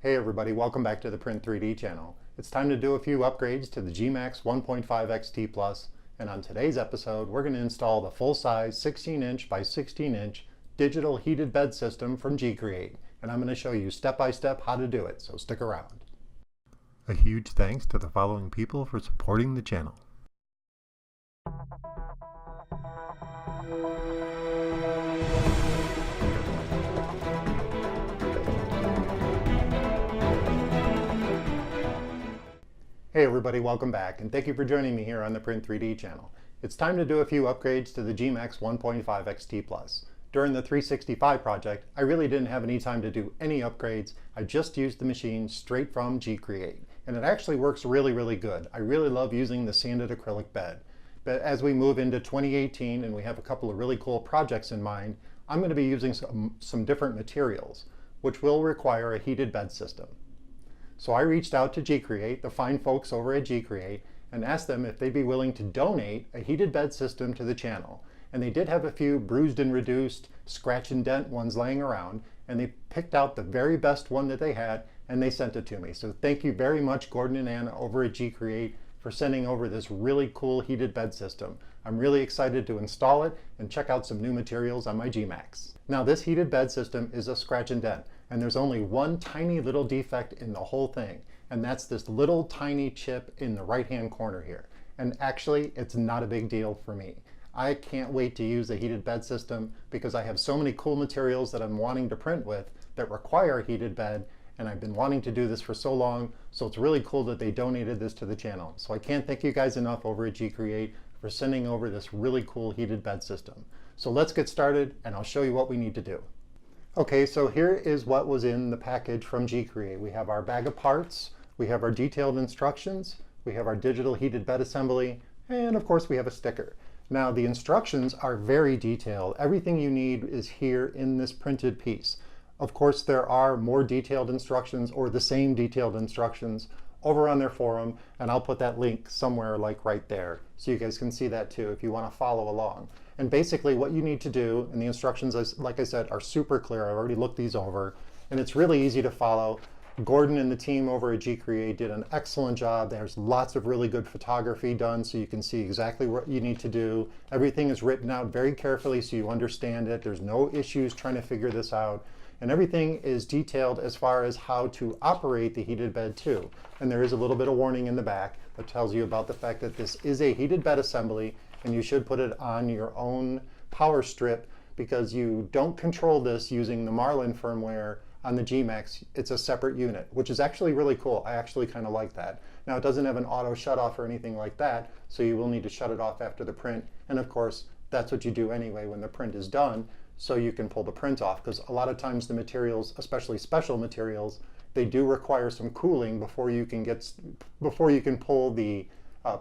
Hey everybody, welcome back to the Print 3D channel. It's time to do a few upgrades to the gMax 1.5 XT Plus, and on today's episode we're going to install the full-size 16-inch by 16-inch digital heated bed system from gCreate, and I'm going to show you step-by-step how to do it, so stick around. A huge thanks to the following people for supporting the channel. Hey everybody, welcome back, and thank you for joining me here on the Print 3D channel. It's time to do a few upgrades to the gMax 1.5 XT Plus. During the 365 project, I really didn't have any time to do any upgrades. I just used the machine straight from gCreate, and it actually works really good. I really love using the sanded acrylic bed. But as we move into 2018 and we have a couple of really cool projects in mind, I'm going to be using some different materials, which will require a heated bed system. So I reached out to gCreate, the fine folks over at gCreate, and asked them if they'd be willing to donate a heated bed system to the channel. And they did have a few bruised and reduced, scratch and dent ones laying around, and they picked out the very best one that they had, and they sent it to me. So thank you very much, Gordon and Anna over at gCreate, for sending over this really cool heated bed system. I'm really excited to install it and check out some new materials on my gMax. Now this heated bed system is a scratch and dent, and there's only one tiny little defect in the whole thing, and that's this little tiny chip in the right hand corner here. And actually it's not a big deal for me. I can't wait to use the heated bed system because I have so many cool materials that I'm wanting to print with that require a heated bed, and I've been wanting to do this for so long, so it's really cool that they donated this to the channel. So I can't thank you guys enough over at gCreate for sending over this really cool heated bed system. So let's get started and I'll show you what we need to do. Okay, so here is what was in the package from gCreate. We have our bag of parts, we have our detailed instructions, we have our digital heated bed assembly, and of course we have a sticker. Now the instructions are very detailed. Everything you need is here in this printed piece. Of course there are more detailed instructions or the same detailed instructions over on their forum, and I'll put that link somewhere like right there so you guys can see that too if you want to follow along. And basically what you need to do, and the instructions, like I said, are super clear. I already looked these over, and it's really easy to follow. Gordon and the team over at gCreate did an excellent job. There's lots of really good photography done so you can see exactly what you need to do. Everything is written out very carefully so you understand it. There's no issues trying to figure this out. And everything is detailed as far as how to operate the heated bed too. And there is a little bit of warning in the back that tells you about the fact that this is a heated bed assembly and you should put it on your own power strip because you don't control this using the Marlin firmware on the gMax. It's a separate unit, which is actually really cool. I actually kind of like that. Now it doesn't have an auto shut off or anything like that, so you will need to shut it off after the print. And of course, that's what you do anyway when the print is done, so you can pull the print off, because a lot of times the materials, especially special materials, they do require some cooling before you can pull the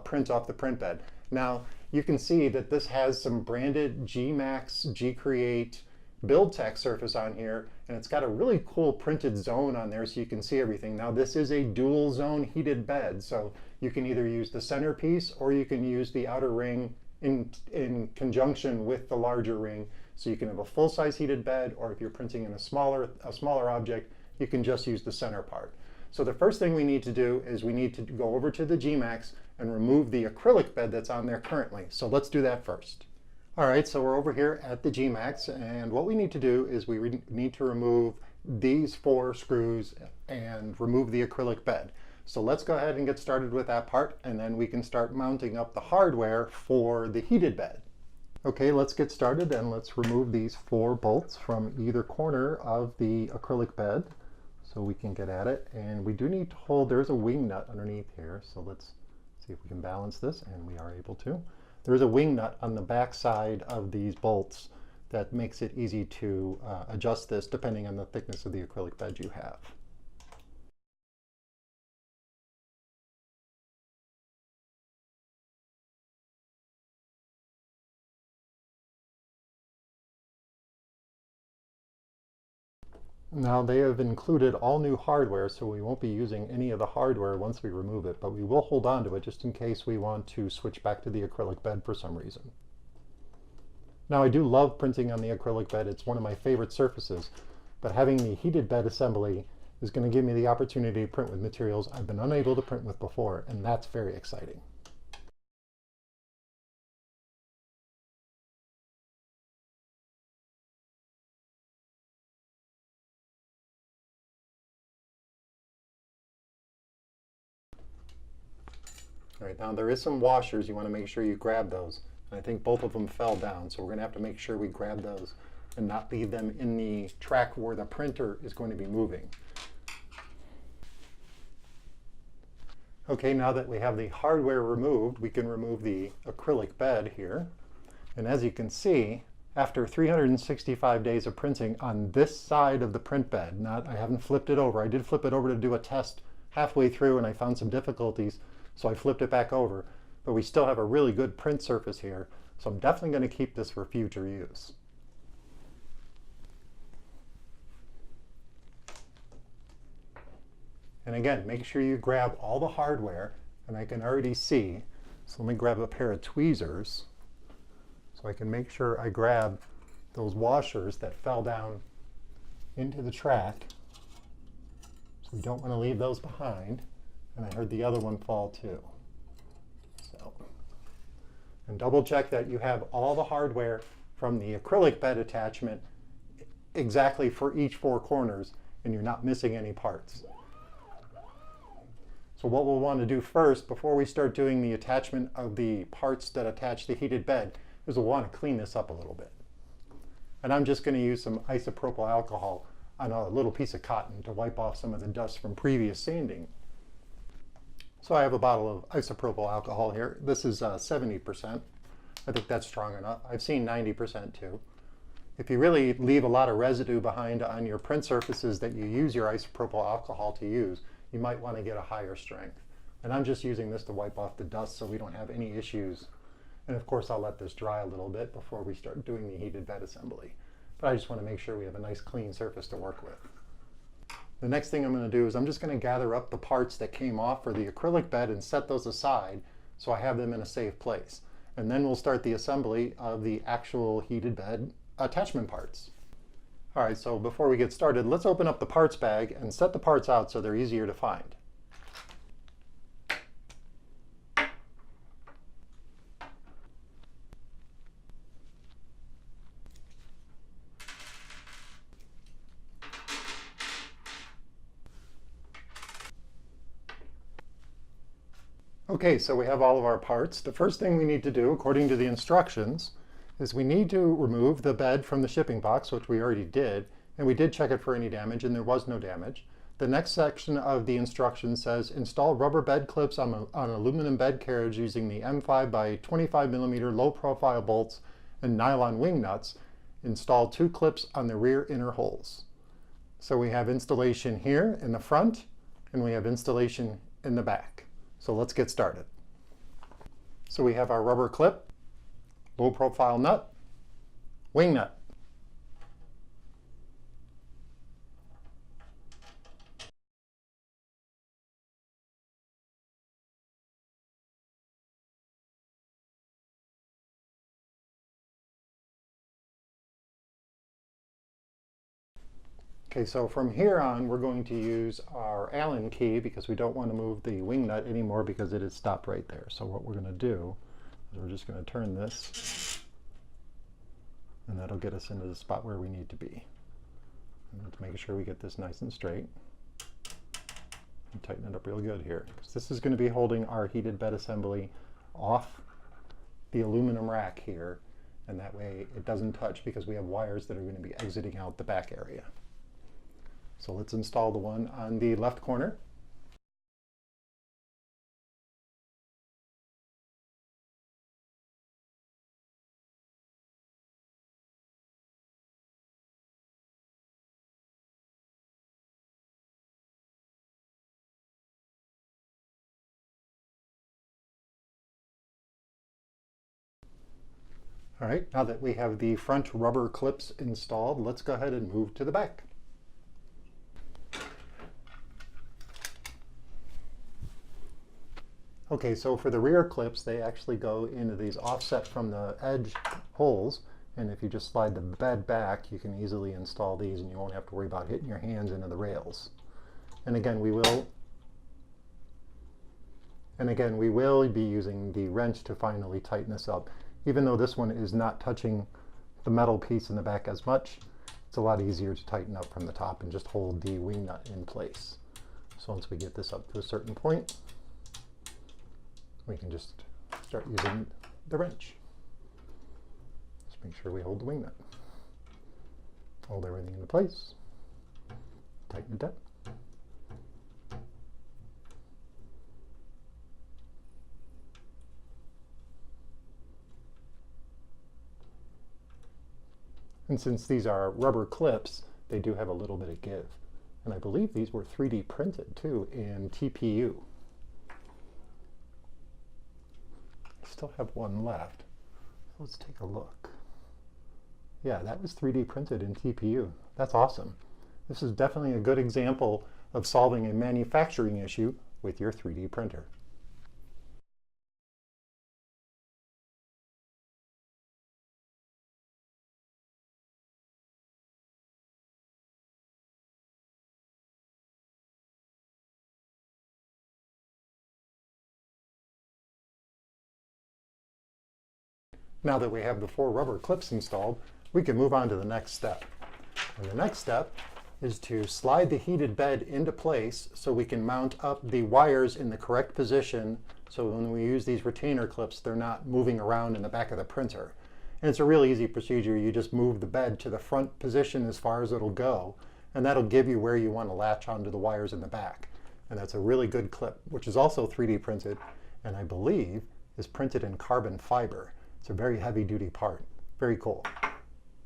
print off the print bed. Now you can see that this has some branded gMax gCreate build tech surface on here, and it's got a really cool printed zone on there so you can see everything. Now this is a dual zone heated bed, so you can either use the centerpiece or you can use the outer ring in conjunction with the larger ring. So you can have a full-size heated bed, or if you're printing in a smaller object, you can just use the center part. So the first thing we need to do is we need to go over to the gMax and remove the acrylic bed that's on there currently. So let's do that first. All right, so we're over here at the gMax, and what we need to do is we need to remove these 4 screws and remove the acrylic bed. So let's go ahead and get started with that part, and then we can start mounting up the hardware for the heated bed. Okay, let's get started and let's remove these 4 bolts from either corner of the acrylic bed so we can get at it. And we do need to hold, there's a wing nut underneath here, so let's see if we can balance this, and we are able to. There's a wing nut on the back side of these bolts that makes it easy to adjust this depending on the thickness of the acrylic bed you have. Now they have included all new hardware, so we won't be using any of the hardware once we remove it, but we will hold on to it just in case we want to switch back to the acrylic bed for some reason. Now I do love printing on the acrylic bed. It's one of my favorite surfaces, but having the heated bed assembly is going to give me the opportunity to print with materials I've been unable to print with before, and that's very exciting. All right, now there is some washers. You want to make sure you grab those. And I think both of them fell down, so we're going to have to make sure we grab those and not leave them in the track where the printer is going to be moving. Okay, now that we have the hardware removed, we can remove the acrylic bed here. And as you can see, after 365 days of printing on this side of the print bed, I haven't flipped it over. I did flip it over to do a test halfway through and I found some difficulties, so I flipped it back over. But we still have a really good print surface here, so I'm definitely going to keep this for future use. And again, make sure you grab all the hardware, and I can already see. So let me grab a pair of tweezers so I can make sure I grab those washers that fell down into the track. So we don't want to leave those behind. And I heard the other one fall too. So, and double check that you have all the hardware from the acrylic bed attachment exactly for each four corners, and you're not missing any parts. So what we'll want to do first, before we start doing the attachment of the parts that attach the heated bed, is we'll want to clean this up a little bit. And I'm just going to use some isopropyl alcohol on a little piece of cotton to wipe off some of the dust from previous sanding. So I have a bottle of isopropyl alcohol here. This is 70%. I think that's strong enough. I've seen 90% too. If you really leave a lot of residue behind on your print surfaces that you use your isopropyl alcohol to use, you might want to get a higher strength. And I'm just using this to wipe off the dust so we don't have any issues. And of course I'll let this dry a little bit before we start doing the heated bed assembly. But I just want to make sure we have a nice clean surface to work with. The next thing I'm going to do is I'm just going to gather up the parts that came off for the acrylic bed and set those aside so I have them in a safe place. And then we'll start the assembly of the actual heated bed attachment parts. All right, so before we get started, let's open up the parts bag and set the parts out so they're easier to find. Okay, so we have all of our parts. The first thing we need to do, according to the instructions, is we need to remove the bed from the shipping box, which we already did, and we did check it for any damage, and there was no damage. The next section of the instructions says, install rubber bed clips on an aluminum bed carriage using the M5 by 25 millimeter low profile bolts and nylon wing nuts. Install 2 clips on the rear inner holes. So we have installation here in the front, and we have installation in the back. So let's get started. So we have our rubber clip, low profile nut, wing nut. Okay, so from here on, we're going to use our Allen key because we don't want to move the wing nut anymore because it is stopped right there. So what we're going to do is we're just going to turn this, and that'll get us into the spot where we need to be. And let's make sure we get this nice and straight. And tighten it up real good here, because this is going to be holding our heated bed assembly off the aluminum rack here, and that way it doesn't touch because we have wires that are going to be exiting out the back area. So let's install the one on the left corner. All right, now that we have the front rubber clips installed, let's go ahead and move to the back. Okay, so for the rear clips, they actually go into these offset from the edge holes, and if you just slide the bed back, you can easily install these and you won't have to worry about hitting your hands into the rails. And again, we will be using the wrench to finally tighten this up. Even though this one is not touching the metal piece in the back as much, it's a lot easier to tighten up from the top and just hold the wing nut in place. So once we get this up to a certain point, we can just start using the wrench. Just make sure we hold the wing nut. Hold everything into place, tighten it up. And since these are rubber clips, they do have a little bit of give. And I believe these were 3D printed too in TPU. I still have one left. Let's take a look. Yeah, that was 3D printed in TPU. That's awesome. This is definitely a good example of solving a manufacturing issue with your 3D printer. Now that we have the 4 rubber clips installed, we can move on to the next step. And the next step is to slide the heated bed into place so we can mount up the wires in the correct position, so when we use these retainer clips, they're not moving around in the back of the printer. And it's a really easy procedure. You just move the bed to the front position as far as it'll go, and that'll give you where you want to latch onto the wires in the back. And that's a really good clip, which is also 3D printed, and I believe is printed in carbon fiber. It's a very heavy duty part. Very cool.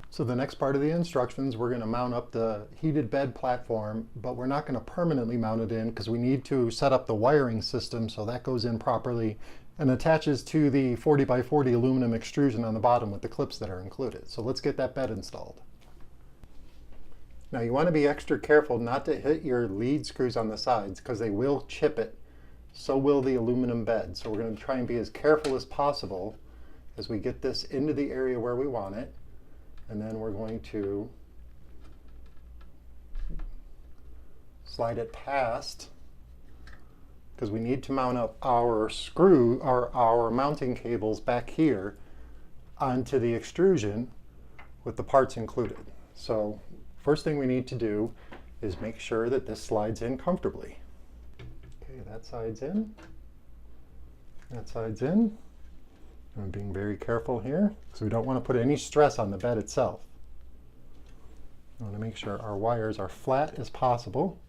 So the next part of the instructions, we're going to mount up the heated bed platform, but we're not going to permanently mount it in because we need to set up the wiring system so that goes in properly and attaches to the 40 by 40 aluminum extrusion on the bottom with the clips that are included. So let's get that bed installed. Now you want to be extra careful not to hit your lead screws on the sides because they will chip it. So will the aluminum bed. So we're going to try and be as careful as possible as we get this into the area where we want it. And then we're going to slide it past, because we need to mount up our our mounting cables back here onto the extrusion with the parts included. So first thing we need to do is make sure that this slides in comfortably. Okay, that side's in. That side's in. I'm being very careful here, so we don't want to put any stress on the bed itself. I want to make sure our wires are flat as possible.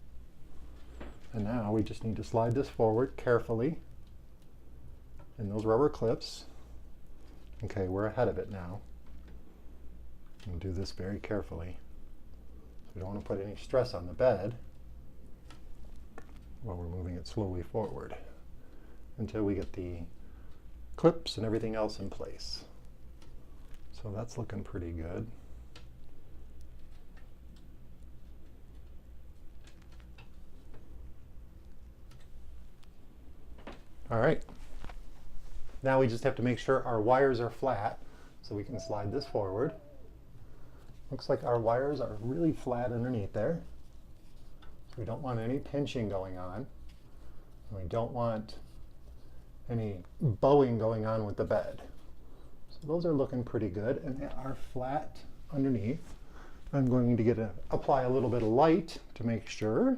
And now we just need to slide this forward carefully in those rubber clips. Okay, we're ahead of it now. And do this very carefully. We don't want to put any stress on the bed while we're moving it slowly forward until we get the clips and everything else in place. So that's looking pretty good. All right. Now we just have to make sure our wires are flat, so we can slide this forward. Looks like our wires are really flat underneath there. So we don't want any pinching going on. And we don't want any bowing going on with the bed. So those are looking pretty good, and they are flat underneath. I'm going to apply a little bit of light to make sure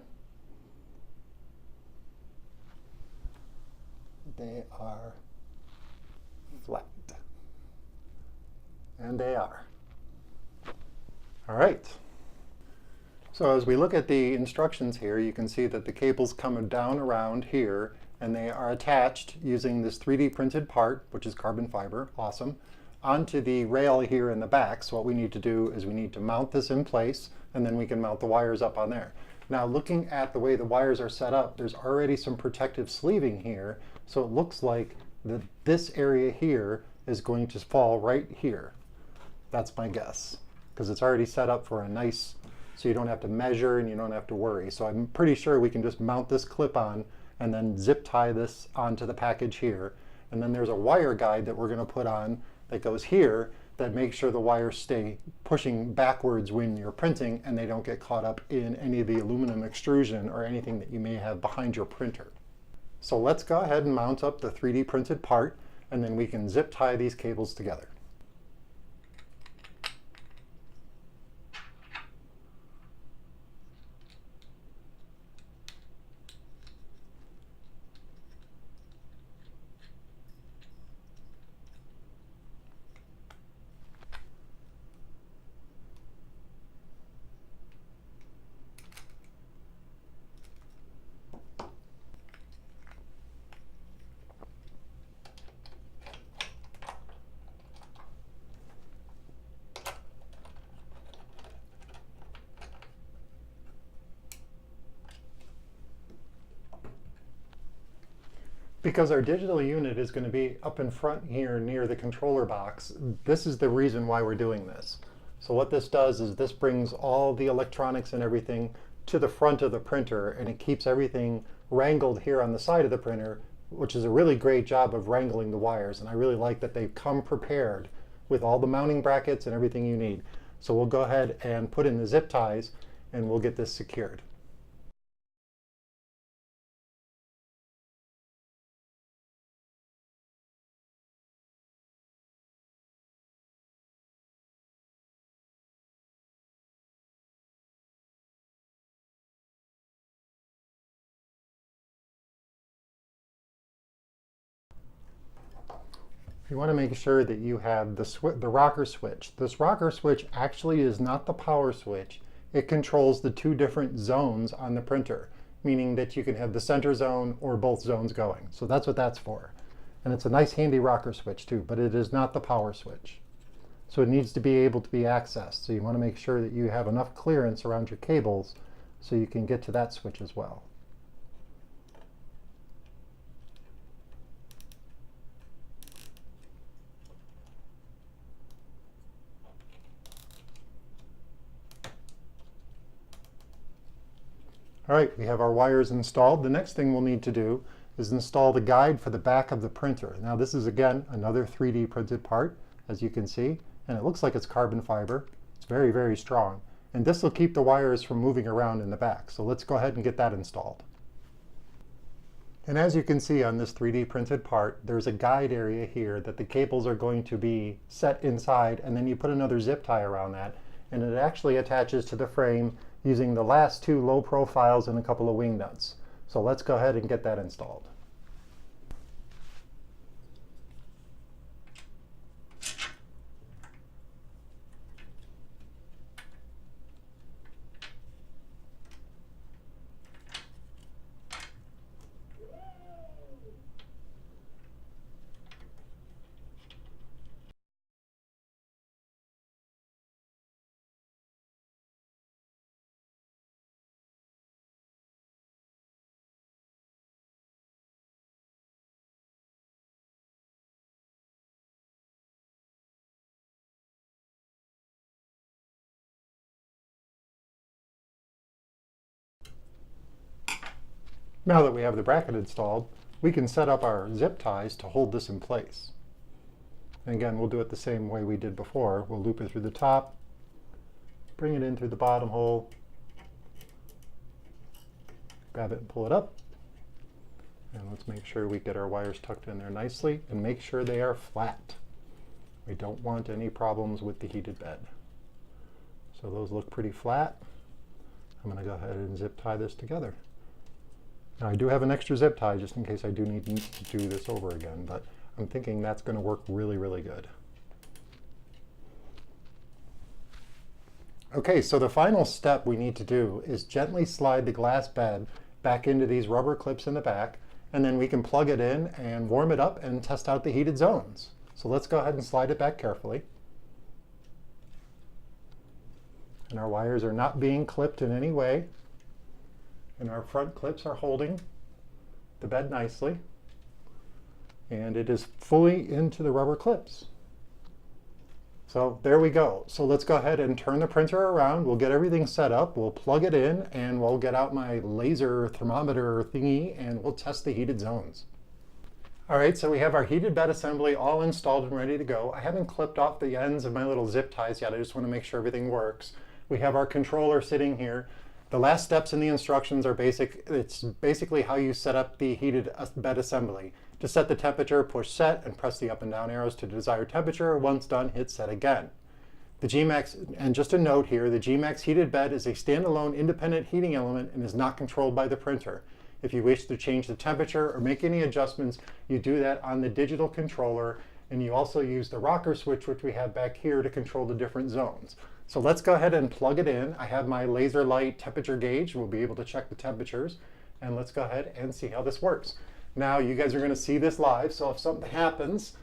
they are flat. And they are. All right. So as we look at the instructions here, you can see that the cables come down around here, and they are attached using this 3D printed part, which is carbon fiber, awesome, onto the rail here in the back. So what we need to do is we need to mount this in place, and then we can mount the wires up on there. Now looking at the way the wires are set up, there's already some protective sleeving here, so it looks like this area here is going to fall right here. That's my guess, because it's already set up for a nice, so you don't have to measure and you don't have to worry. So I'm pretty sure we can just mount this clip on and then zip tie this onto the package here. And then there's a wire guide that we're going to put on that goes here that makes sure the wires stay pushing backwards when you're printing and they don't get caught up in any of the aluminum extrusion or anything that you may have behind your printer. So let's go ahead and mount up the 3D printed part, and then we can zip tie these cables together. Because our digital unit is going to be up in front here near the controller box, this is the reason why we're doing this. So what this does is this brings all the electronics and everything to the front of the printer, and it keeps everything wrangled here on the side of the printer, which is a really great job of wrangling the wires. And I really like that they come prepared with all the mounting brackets and everything you need. So we'll go ahead and put in the zip ties and we'll get this secured. You want to make sure that you have the rocker switch. This rocker switch actually is not the power switch. It controls the two different zones on the printer, meaning that you can have the center zone or both zones going. So that's what that's for. And it's a nice handy rocker switch too, but it is not the power switch. So it needs to be able to be accessed. So you want to make sure that you have enough clearance around your cables so you can get to that switch as well. All right, we have our wires installed. The next thing we'll need to do is install the guide for the back of the printer. Now this is, again, another 3D printed part, as you can see, and it looks like it's carbon fiber. It's very, very strong. And this will keep the wires from moving around in the back. So let's go ahead and get that installed. And as you can see on this 3D printed part, there's a guide area here that the cables are going to be set inside, and then you put another zip tie around that, and it actually attaches to the frame using the last two low profiles and a couple of wing nuts. So let's go ahead and get that installed. Now that we have the bracket installed, we can set up our zip ties to hold this in place. And again, we'll do it the same way we did before. We'll loop it through the top, bring it in through the bottom hole, grab it and pull it up. And let's make sure we get our wires tucked in there nicely and make sure they are flat. We don't want any problems with the heated bed. So those look pretty flat. I'm going to go ahead and zip tie this together. Now I do have an extra zip tie just in case I do need to do this over again, but I'm thinking that's going to work really, really good. Okay, so the final step we need to do is gently slide the glass bed back into these rubber clips in the back, and then we can plug it in and warm it up and test out the heated zones. So let's go ahead and slide it back carefully. And our wires are not being clipped in any way. And our front clips are holding the bed nicely. And it is fully into the rubber clips. So there we go. So let's go ahead and turn the printer around. We'll get everything set up. We'll plug it in and we'll get out my laser thermometer thingy and we'll test the heated zones. All right, so we have our heated bed assembly all installed and ready to go. I haven't clipped off the ends of my little zip ties yet. I just want to make sure everything works. We have our controller sitting here. The last steps in the instructions are basic. It's basically how you set up the heated bed assembly. To set the temperature, push set and press the up and down arrows to the desired temperature. Once done, hit set again. The gMax, and just a note here, the gMax heated bed is a standalone independent heating element and is not controlled by the printer. If you wish to change the temperature or make any adjustments, you do that on the digital controller, and you also use the rocker switch, which we have back here, to control the different zones. So let's go ahead and plug it in. I have my laser light temperature gauge. We'll be able to check the temperatures, and let's go ahead and see how this works. Now you guys are going to see this live, so if something happens,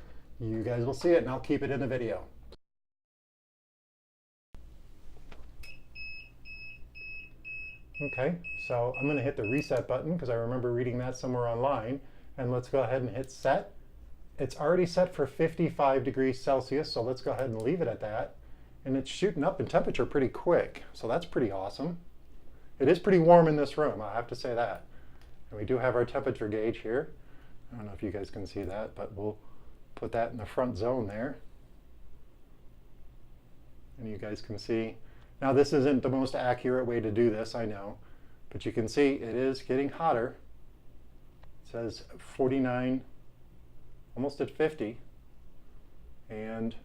you guys will see it, and I'll keep it in the video. Okay, so I'm going to hit the reset button because I remember reading that somewhere online. And let's go ahead and hit set. It's already set for 55 degrees Celsius, so let's go ahead and leave it at that. And it's shooting up in temperature pretty quick, so that's pretty awesome. It is pretty warm in this room, I have to say that. And we do have our temperature gauge here. I don't know if you guys can see that, but we'll put that in the front zone there. And you guys can see. Now this isn't the most accurate way to do this, I know, but you can see it is getting hotter. It says 49, almost at 50, and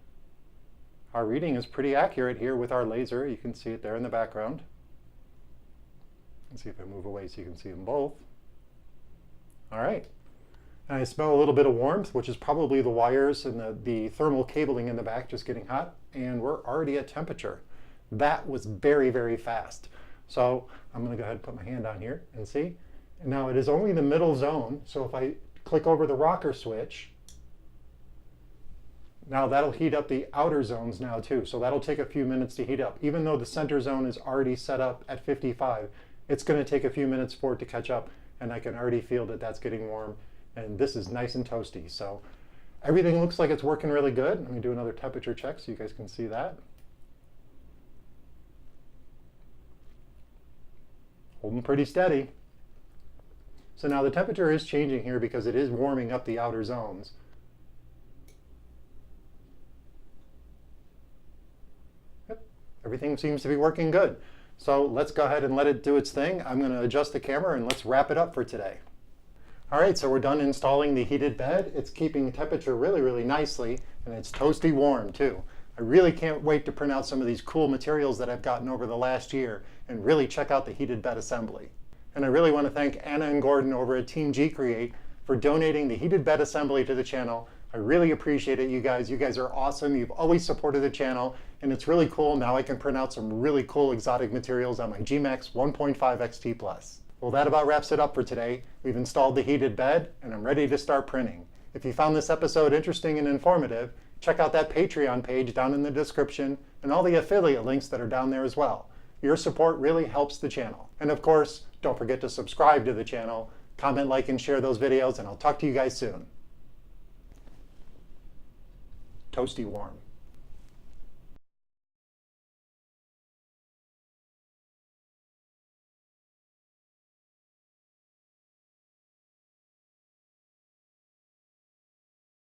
our reading is pretty accurate here with our laser. You can see it there in the background. Let's see if I move away so you can see them both. All right. And I smell a little bit of warmth, which is probably the wires and the thermal cabling in the back just getting hot, and we're already at temperature. That was very, very fast. So I'm going to go ahead and put my hand on here and see. And now it is only the middle zone. So if I click over the rocker switch, now that'll heat up the outer zones now too. So that'll take a few minutes to heat up. Even though the center zone is already set up at 55, it's going to take a few minutes for it to catch up. And I can already feel that that's getting warm. And this is nice and toasty. So everything looks like it's working really good. Let me do another temperature check so you guys can see that. Holding pretty steady. So now the temperature is changing here because it is warming up the outer zones. Yep. Everything seems to be working good. So let's go ahead and let it do its thing. I'm going to adjust the camera and let's wrap it up for today. All right, so we're done installing the heated bed. It's keeping temperature really, really nicely, and it's toasty warm too. I really can't wait to print out some of these cool materials that I've gotten over the last year and really check out the heated bed assembly. And I really want to thank Anna and Gordon over at Team gCreate for donating the heated bed assembly to the channel. I really appreciate it, you guys. You guys are awesome. You've always supported the channel, and it's really cool. Now I can print out some really cool exotic materials on my gMax 1.5 XT Plus. Well, that about wraps it up for today. We've installed the heated bed, and I'm ready to start printing. If you found this episode interesting and informative, check out that Patreon page down in the description and all the affiliate links that are down there as well. Your support really helps the channel. And of course, don't forget to subscribe to the channel, comment, like, and share those videos, and I'll talk to you guys soon. Toasty warm.